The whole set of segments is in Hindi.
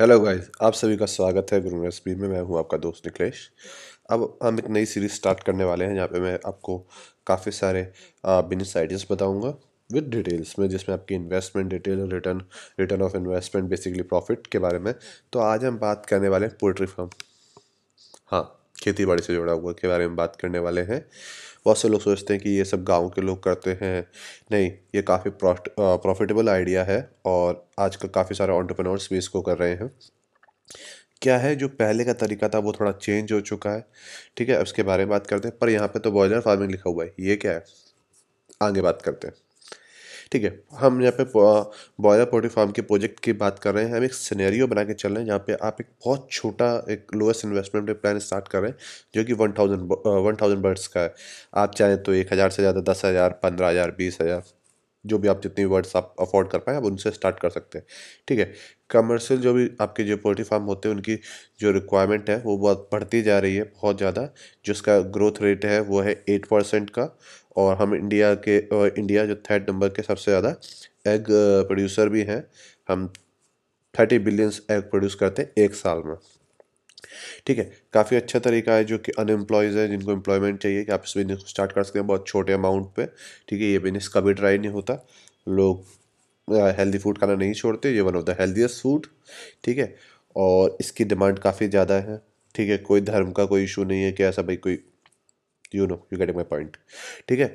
हेलो गाइस, आप सभी का स्वागत है गुरु रेसिपी में। मैं हूं आपका दोस्त निखिलेश। अब हम एक नई सीरीज स्टार्ट करने वाले हैं जहां पे मैं आपको काफ़ी सारे बिजनेस आइडियाज़ बताऊंगा विद डिटेल्स में, जिसमें आपकी investment detail, return return of investment, basically profit के बारे में। तो आज हम बात करने वाले हैं पोल्ट्री फार्म। हाँ, खेती बाड़ी से जुड़ा हुआ के बारे में बात करने वाले हैं। बहुत से लोग सोचते हैं कि ये सब गांव के लोग करते हैं। नहीं, ये काफ़ी प्रॉफिटेबल आइडिया है और आजकल काफ़ी सारे एंटरप्रेन्योर्स भी इसको कर रहे हैं। क्या है, जो पहले का तरीका था वो थोड़ा चेंज हो चुका है। ठीक है, उसके बारे में बात करते हैं। पर यहाँ पे तो बॉयलर फार्मिंग लिखा हुआ है, ये क्या है आगे बात करते हैं। ठीक है, हम यहाँ पे बॉयलर पोल्ट्री फार्म के प्रोजेक्ट की बात कर रहे हैं। हम एक सिनेरियो बना के चल रहे हैं जहाँ पे आप एक बहुत छोटा, एक लोएस्ट इन्वेस्टमेंट पे प्लान स्टार्ट कर रहे हैं, जो कि 1000 बर्ड्स का है। आप चाहें तो 1000 से ज़्यादा, 10,000, 15,000, 20,000, जो भी आप जितनी वर्ड्स आप अफोर्ड कर पाएँ आप उनसे स्टार्ट कर सकते हैं। ठीक है, कमर्शियल जो भी आपके जो पोल्ट्री फार्म होते हैं उनकी जो रिक्वायरमेंट है वो बहुत बढ़ती जा रही है, बहुत ज़्यादा। जिसका ग्रोथ रेट है वो है 8% का। और हम इंडिया जो थर्ड नंबर के सबसे ज़्यादा एग प्रोड्यूसर भी हैं। हम 30 बिलियंस एग प्रोड्यूस करते हैं एक साल में। ठीक है, काफ़ी अच्छा तरीका है जो कि अनएम्प्लॉयज़ है, जिनको एम्प्लॉयमेंट चाहिए, कि आप इस बिजनेस को स्टार्ट कर सकते हैं बहुत छोटे अमाउंट पे। ठीक है, ये बिजनेस कभी ट्राई नहीं होता। लोग हेल्दी फूड खाना नहीं छोड़ते, ये one of the healthiest food. ठीक है, और इसकी डिमांड काफ़ी ज़्यादा है। ठीक है, कोई धर्म का कोई इशू नहीं है कि ऐसा भाई कोई, यू गेटिंग माई पॉइंट। ठीक है,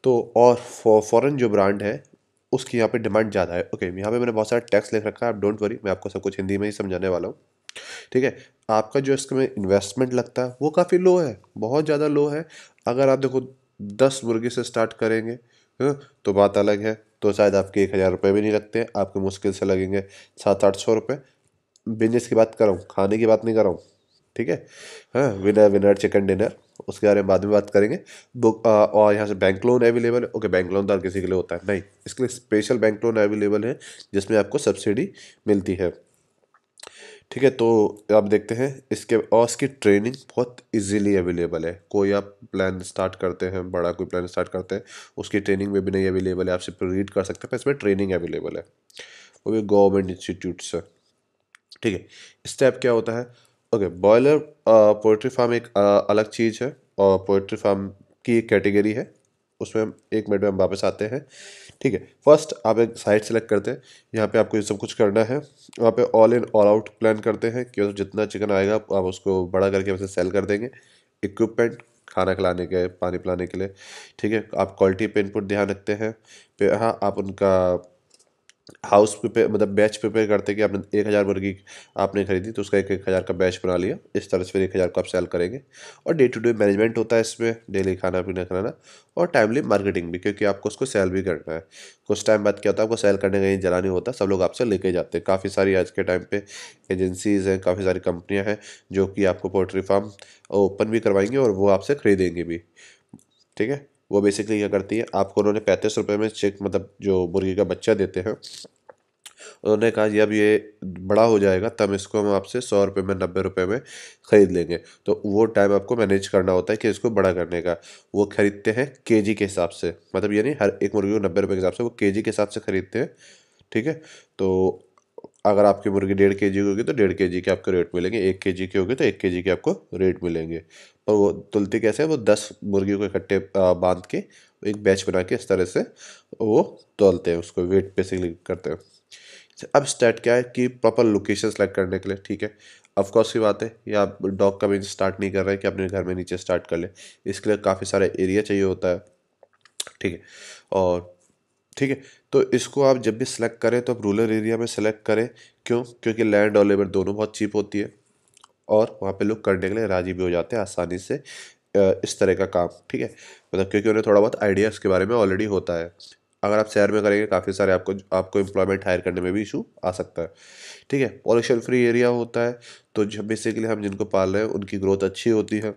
तो और फॉरेन जो ब्रांड है उसकी यहाँ पे डिमांड ज़्यादा है। ओके, यहाँ पे मैंने बहुत सारा टैक्स लिख रखा है, आप डोंट वरी, मैं आपको सब कुछ हिंदी में ही समझाने वाला हूँ। ठीक है, आपका जो इसमें इन्वेस्टमेंट लगता है वो काफ़ी लो है, बहुत ज़्यादा लो है। अगर आप देखो 10 मुर्गी से स्टार्ट करेंगे, तो बात अलग है। तो शायद आपके 1,000 रुपये भी नहीं लगते हैं, आपके मुश्किल से लगेंगे 700-800 रुपये। बिजनेस की बात कर रहा हूँ, खाने की बात नहीं कर रहा हूँ। ठीक है, हाँ, विनर विनर चिकन डिनर, उसके बारे में बाद में बात करेंगे। बुक और यहाँ से बैंक लोन अवेलेबल है। ओके, बैंक लोन तो हर किसी के लिए होता है नहीं, इसके लिए स्पेशल बैंक लोन अवेलेबल है जिसमें आपको सब्सिडी मिलती है। ठीक है, तो आप देखते हैं इसके, और इसकी ट्रेनिंग बहुत इजीली अवेलेबल है। कोई आप प्लान स्टार्ट करते हैं, बड़ा कोई प्लान स्टार्ट करते हैं, उसकी ट्रेनिंग में भी नहीं अवेलेबल है, आप सिर्फ रीड कर सकते हैं, पर इसमें ट्रेनिंग अवेलेबल है, वो भी गवर्नमेंट इंस्टीट्यूट से। ठीक है, स्टेप क्या होता है। ओके, बॉयलर पोल्ट्री फार्म एक अलग चीज़ है, और पोल्ट्री फार्म की एक कैटेगरी है, उसमें हम 1 मिनट में हम वापस आते हैं। ठीक है, फर्स्ट आप एक साइट सेलेक्ट करते हैं। यहाँ पे आपको ये सब कुछ करना है। वहाँ पे all in all out plan करते हैं कि जितना चिकन आएगा आप उसको बड़ा करके वैसे सेल कर देंगे। इक्विपमेंट, खाना खिलाने के, पानी पिलाने के लिए। ठीक है, आप क्वालिटी पे इनपुट ध्यान रखते हैं। फिर हाँ, आप उनका हाउस प्रिपेयर, मतलब बैच प्रिपेयर करते हैं कि आपने 1,000 मुर्गी आपने खरीदी तो उसका 1,000 का बैच बना लिया, इस तरह से फिर 1,000 को आप सेल करेंगे। और डे टू डे मैनेजमेंट होता है इसमें, डेली खाना पीना खिलाना, और टाइमली मार्केटिंग भी, क्योंकि आपको उसको सेल भी करना है। कुछ टाइम बाद क्या होता है, आपको सेल करने का कहीं जला नहीं होता, सब लोग आपसे लेके जाते हैं। काफ़ी सारी आज के टाइम पे एजेंसीज़ हैं, काफ़ी सारी कंपनियाँ हैं जो कि आपको पोल्ट्री फार्म ओपन भी करवाएंगे और वो आपसे खरीदेंगे भी। ठीक है, वो बेसिकली क्या करती है, आपको उन्होंने 35 रुपये में चेक, मतलब जो मुर्गी का बच्चा देते हैं, उन्होंने कहा जब ये बड़ा हो जाएगा तब इसको हम आपसे 100 रुपये में, 90 रुपये में ख़रीद लेंगे। तो वो टाइम आपको मैनेज करना होता है कि इसको बड़ा करने का। वो खरीदते हैं केजी के हिसाब से, मतलब ये नहीं हर एक मुर्गी को 90 रुपये के हिसाब से, वो केजी के हिसाब से खरीदते हैं। ठीक है, तो अगर आपकी मुर्गी 1.5 kg की होगी तो 1.5 kg के आपको रेट मिलेंगे, 1 kg की होगी तो 1 kg के आपको रेट मिलेंगे। और वो तुलती कैसे है, वो 10 मुर्गियों को इकट्ठे बांध के एक बैच बना के इस तरह से वो तोलते हैं, उसको वेट बेसिकली करते हैं। अब स्टार्ट क्या है कि प्रॉपर लोकेशन सेलेक्ट करने के लिए। ठीक है, ऑफ कोर्स की बात है, ये आप डॉग का बिजनेस स्टार्ट नहीं कर रहे हैं कि अपने घर में नीचे स्टार्ट कर ले, इसके लिए काफ़ी सारा एरिया चाहिए होता है। ठीक है, और ठीक है, तो इसको आप जब भी सिलेक्ट करें तो आप रूरल एरिया में सेलेक्ट करें। क्यों? क्योंकि लैंड और लेबर दोनों बहुत चीप होती है, और वहाँ पे लोग करने के लिए राजी भी हो जाते हैं आसानी से इस तरह का काम। ठीक है, मतलब क्योंकि उन्हें थोड़ा बहुत आइडिया इसके बारे में ऑलरेडी होता है। अगर आप शहर में करेंगे काफ़ी सारे आपको आपको एम्प्लॉयमेंट हायर करने में भी इशू आ सकता है। ठीक है, पॉल्यूशन फ्री एरिया होता है, तो जब बेसिकली हम जिनको पाल रहे हैं उनकी ग्रोथ अच्छी होती है।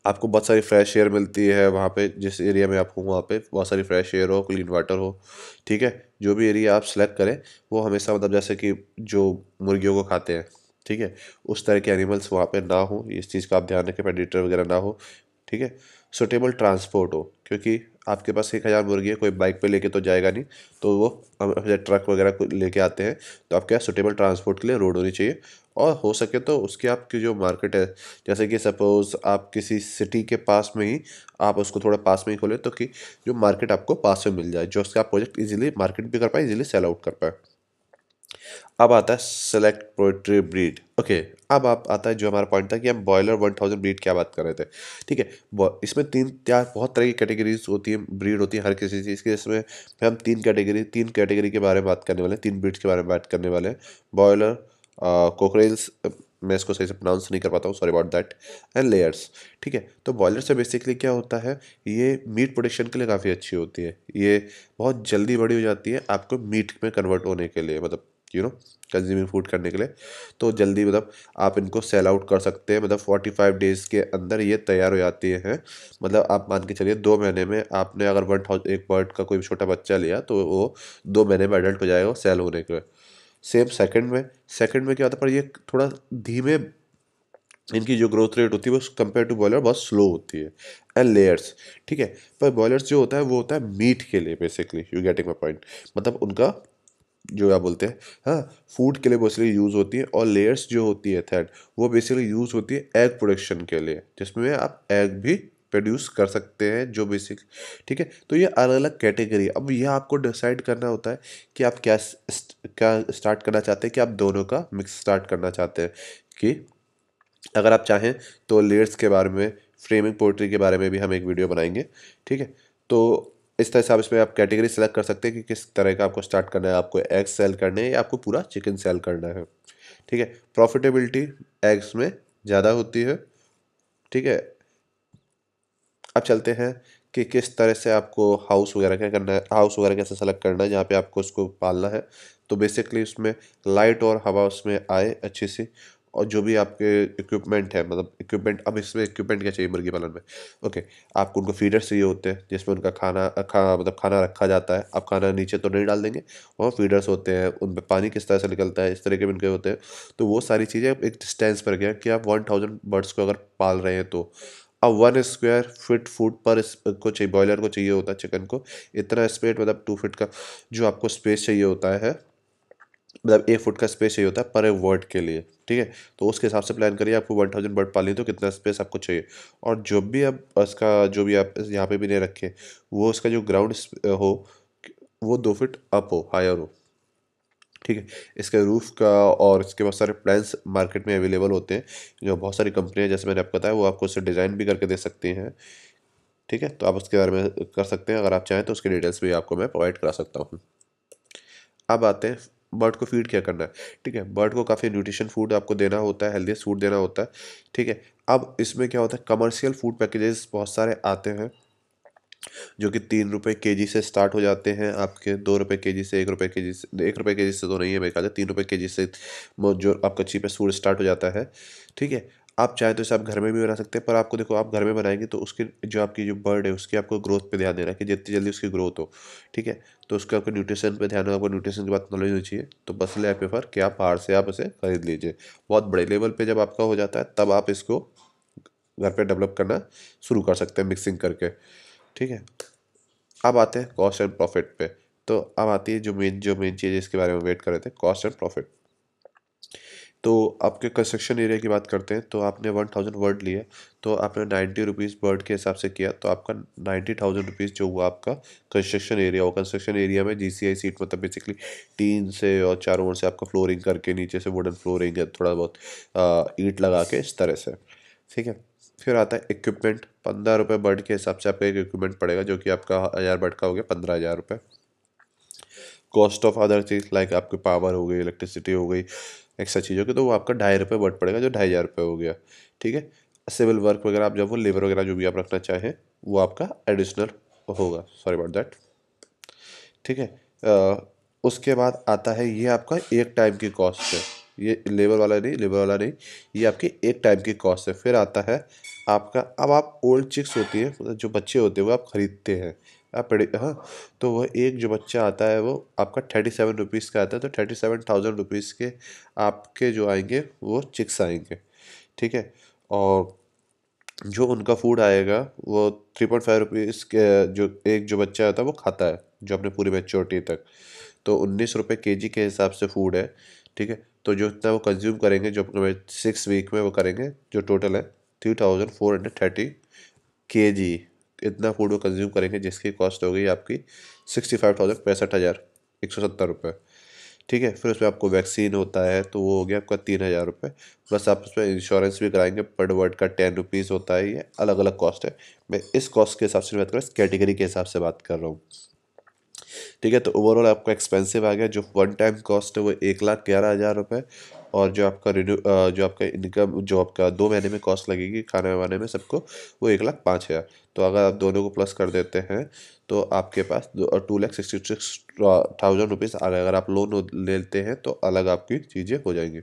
आपको बहुत सारी फ्रेश एयर मिलती है वहाँ पे, जिस एरिया में आप हो वहाँ पे बहुत सारी फ्रेश एयर हो, क्लीन वाटर हो। ठीक है, जो भी एरिया आप सेलेक्ट करें वो हमेशा, मतलब जैसे कि जो मुर्गियों को खाते हैं, ठीक है, उस तरह के एनिमल्स वहाँ पे ना हो, इस चीज़ का आप ध्यान रखें, प्रेडेटर वगैरह ना हो। ठीक है, सुटेबल ट्रांसपोर्ट हो, क्योंकि आपके पास 1000 मुर्गी है, कोई बाइक पे लेके तो जाएगा नहीं, तो वो ट्रक वगैरह को लेके आते हैं। तो आपके यहाँ सुटेबल ट्रांसपोर्ट के लिए रोड होनी चाहिए, और हो सके तो उसकी आपकी जो मार्केट है, जैसे कि सपोज़ आप किसी सिटी के पास में ही आप उसको थोड़ा पास में ही खोलें, तो कि जो मार्केट आपको पास में मिल जाए, जो उसका आप प्रोजेक्ट इजीली मार्केट भी कर पाए, इजीली सेल आउट कर पाए। अब आता है सेलेक्ट पोल्ट्री ब्रीड। ओके, अब आप आता है जो हमारा पॉइंट था कि हम बॉयलर 1000 ब्रीड क्या बात कर रहे थे। ठीक है, इसमें तीन चार बहुत तरह की कैटेगरीज होती है, ब्रीड होती है हर किसी चीज़ की। इसमें हम तीन कैटेगरी के बारे में बात करने वाले हैं, 3 ब्रीड्स के बारे में बात करने वाले हैं। बॉयलर, कोकरेल्स, मैं इसको सही से प्रोनाउंस नहीं कर पाता हूँ, sorry about that, and layers. ठीक है, तो बॉयलर से बेसिकली क्या होता है, ये मीट प्रोडक्शन के लिए काफ़ी अच्छी होती है। ये बहुत जल्दी बड़ी हो जाती है आपको मीट में कन्वर्ट होने के लिए, मतलब कंज्यूमिंग फूड करने के लिए। तो जल्दी मतलब आप इनको सेल आउट कर सकते हैं, मतलब 45 डेज़ के अंदर ये तैयार हो जाती है। मतलब आप मान के चलिए 2 महीने में आपने अगर 1000 एक बर्ड का कोई छोटा बच्चा लिया, तो वो 2 महीने में एडल्ट हो जाएगा सेल होने के लिए। सेम सेकंड में क्या होता है, पर ये थोड़ा धीमे, इनकी जो ग्रोथ रेट होती है वो कंपेयर टू बॉयलर बहुत स्लो होती है। एंड लेयर्स, ठीक है, पर बॉयलर्स जो होता है वो होता है मीट के लिए, basically you getting my point. मतलब उनका जो आप बोलते हैं, हाँ, फूड के लिए बेसिकली यूज़ होती है। और लेयर्स जो होती है थर्ड, वो बेसिकली यूज़ होती है एग प्रोडक्शन के लिए, जिसमें आप एग भी प्रोड्यूस कर सकते हैं, जो बेसिक। ठीक है, तो ये अलग अलग कैटेगरी। अब यह आपको डिसाइड करना होता है कि आप क्या स्टार्ट करना चाहते हैं, कि आप दोनों का मिक्स स्टार्ट करना चाहते हैं। कि अगर आप चाहें तो लेयर्स के बारे में, फ्रेमिंग पोल्ट्री के बारे में भी हम एक वीडियो बनाएंगे। ठीक है, तो इस तरह से आप इसमें आप कैटेगरी सेलेक्ट कर सकते हैं कि किस तरह का आपको स्टार्ट करना है, आपको एग सेल करने हैं या आपको पूरा चिकन सेल करना है। ठीक है, प्रॉफिटेबिलिटी एग्स में ज़्यादा होती है। ठीक है, अब चलते हैं कि किस तरह से आपको हाउस वगैरह क्या करना है, हाउस वगैरह कैसे सेलेक्ट करना है जहाँ पे आपको उसको पालना है। तो बेसिकली उसमें लाइट और हवा उसमें आए अच्छी सी, और जो भी आपके इक्विपमेंट है, मतलब इक्विपमेंट, अब इसमें इक्विपमेंट क्या चाहिए मुर्गी पालन में। ओके, आपको उनको फीडर्स चाहिए होते हैं, जिसमें उनका मतलब खाना रखा जाता है। आप खाना नीचे तो नहीं डाल देंगे, और फीडर्स होते हैं, उनमें पानी किस तरह से निकलता है, इस तरह के उनके होते हैं। तो वो सारी चीज़ें एक डिस्टेंस पर गया कि आप 1000 बर्ड्स को अगर पाल रहे हैं, तो अब 1 स्क्वायर फीट फूड पर को चाहिए, बॉयलर को चाहिए होता है, चिकन को इतना स्पेस, मतलब 2 फीट का जो आपको स्पेस चाहिए होता है, मतलब 1 फुट का स्पेस चाहिए होता है पर वर्ड के लिए। ठीक है, तो उसके हिसाब से प्लान करिए, आपको 1000 बर्ड पालनी है तो कितना स्पेस आपको चाहिए। और जो भी आप उसका, जो भी आप यहाँ पे भी नहीं रखे, वो उसका जो ग्राउंड हो, वो 2 फीट अप हो, हायर हो। ठीक है, इसके रूफ का और इसके बहुत सारे प्लान्स मार्केट में अवेलेबल होते हैं, जो बहुत सारी कंपनियां, जैसे मैंने आपको बताया, वो आपको उससे डिज़ाइन भी करके दे सकती हैं। ठीक है, तो आप उसके बारे में कर सकते हैं, अगर आप चाहें तो उसकी डिटेल्स भी आपको मैं प्रोवाइड करा सकता हूँ। अब आते हैं बर्ड को फीड क्या करना है। ठीक है, बर्ड को काफ़ी न्यूट्रिशन फूड आपको देना होता है, हेल्दी फूड देना होता है। ठीक है, अब इसमें क्या होता है, कमर्शियल फूड पैकेजेस बहुत सारे आते हैं, जो कि 3 रुपये केजी से स्टार्ट हो जाते हैं, आपके 2 रुपये केजी से, 1 रुपये केजी से, 1 रुपये केजी से तो नहीं है मेरे ख्याल से, 3 रुपये केजी से जो आपका चीपेस्ट फूड स्टार्ट हो जाता है। ठीक है, आप चाहे तो इसे आप घर में भी बना सकते हैं, पर आपको देखो, आप घर में बनाएंगे तो उसकी जो आपकी जो बर्ड है उसकी आपको ग्रोथ पे ध्यान देना है, कि जितनी जल्दी उसकी ग्रोथ हो। ठीक है, तो उसका आपको न्यूट्रिशन पे ध्यान हो, आपको न्यूट्रिशन की बात नॉलेज होनी चाहिए। तो बस ले प्रेफर कि आप बाहर से आप इसे खरीद लीजिए। बहुत बड़े लेवल पे जब आपका हो जाता है, तब आप इसको घर पे डेवलप करना शुरू कर सकते हैं, मिक्सिंग करके। ठीक है, अब आते हैं कॉस्ट एंड प्रॉफिट पे। तो अब आती है जो मेन चीज़ इसके बारे में वेट कर रहे थे, कॉस्ट एंड प्रॉफिट। तो आपके कंस्ट्रक्शन एरिया की बात करते हैं, तो आपने 1000 वर्ड लिए, तो आपने 90 रुपीज़ वर्ड के हिसाब से किया, तो आपका 90,000 रुपीज़ जो हुआ आपका कंस्ट्रक्शन एरिया हो। कंस्ट्रक्शन एरिया में GCI सीट, मतलब बेसिकली टीन से और चारों ओर से आपका फ्लोरिंग करके, नीचे से वुडन फ्लोरिंग है, थोड़ा बहुत ईंट लगा के, इस तरह से। ठीक है, फिर आता है इक्विपमेंट। 15 रुपये बर्ड के हिसाब से आपका एक इक्विपमेंट पड़ेगा, जो कि आपका 1000 बर्ड का हो गया 15,000 रुपये। Cost of other cheese like आपकी पावर हो गई, इलेक्ट्रिसिटी हो गई, एक्स्ट्रा चीज़ों की, तो वो आपका 2.5 रुपये बट पड़ेगा, जो 2,500 रुपये हो गया। ठीक है, सिविल वर्क वगैरह आप जब वो लेबर वगैरह जो भी आप रखना चाहें, वो आपका एडिशनल होगा, सॉरी अबाउट दैट। ठीक है, उसके बाद आता है, ये आपका एक टाइम की कॉस्ट है, ये लेबर वाला नहीं, ये आपकी एक टाइम की कॉस्ट है। फिर आता है आपका, अब आप ओल्ड चिक्स होती है, मतलब जो बच्चे होते हैं वो आप खरीदते हैं, आप हाँ, तो वह एक जो बच्चा आता है वो आपका 37 रुपीज़ का आता है, तो 37,000 रुपीज़ के आपके जो आएंगे वो चिक्स आएंगे। ठीक है, और जो उनका फूड आएगा वो 3.5 रुपीज़ के जो बच्चा होता है वो खाता है, जो अपने पूरी मैच्योरिटी तक। तो 19 रुपये kg के हिसाब से फूड है, ठीक है। तो जो इतना वो कंज्यूम करेंगे, जो अपने 6 वीक में वो करेंगे, जो टोटल है 3430 kg, इतना फूड वो कंज्यूम करेंगे, जिसकी कॉस्ट हो गई आपकी 65,000, 65,170 रुपये, ठीक है। फिर उसमें आपको वैक्सीन होता है, तो वो हो गया आपका 3,000 रुपये। प्लस आप उसमें इंश्योरेंस भी कराएंगे, पर वर्ड का 10 रुपीज़ होता है। ये अलग अलग कॉस्ट है। मैं इस कॉस्ट के हिसाब से बात कर रहा हूँ, इस कैटेगरी के हिसाब से बात कर रहा हूँ, ठीक है। तो ओवरऑल आपका एक्सपेंसिव आ गया। जो वन टाइम कॉस्ट है वो 1,11,000 रुपये, और जो आपका इनकम, जो आपका 2 महीने में कॉस्ट लगेगी खाने वाने में सबको, वो 1,05,000। तो अगर आप दोनों को प्लस कर देते हैं तो आपके पास 2,66,000 रुपीज़ आ गए। अगर आप लोन लेते हैं तो अलग आपकी चीज़ें हो जाएंगी,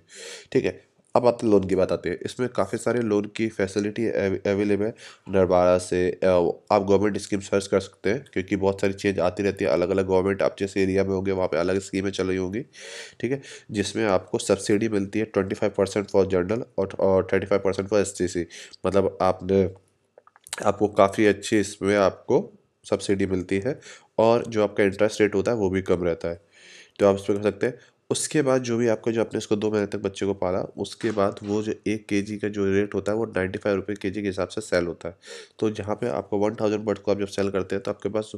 ठीक है। अब आते लोन की बात आती है। इसमें काफ़ी सारे लोन की फैसिलिटी अवेलेबल है नरबारा से। आप गवर्नमेंट स्कीम सर्च कर सकते हैं, क्योंकि बहुत सारी चेंज आती रहती है। अलग अलग गवर्नमेंट आप जिस एरिया में होंगे वहाँ पे अलग स्कीमें चल रही होंगी, ठीक है। जिसमें आपको सब्सिडी मिलती है 25% फॉर जनरल और 35% फॉर STC। मतलब आपको काफ़ी अच्छी इसमें आपको सब्सिडी मिलती है, और जो आपका इंटरेस्ट रेट होता है वो भी कम रहता है। तो आप उसमें कर सकते हैं। उसके बाद जो भी आपको, जो आपने इसको 2 महीने तक बच्चे को पाला, उसके बाद वो जो 1 kg का जो रेट होता है वो 95 रुपये kg के हिसाब से सेल होता है। तो जहाँ पे आपको 1000 बर्ड को आप जब सेल करते हैं तो आपके पास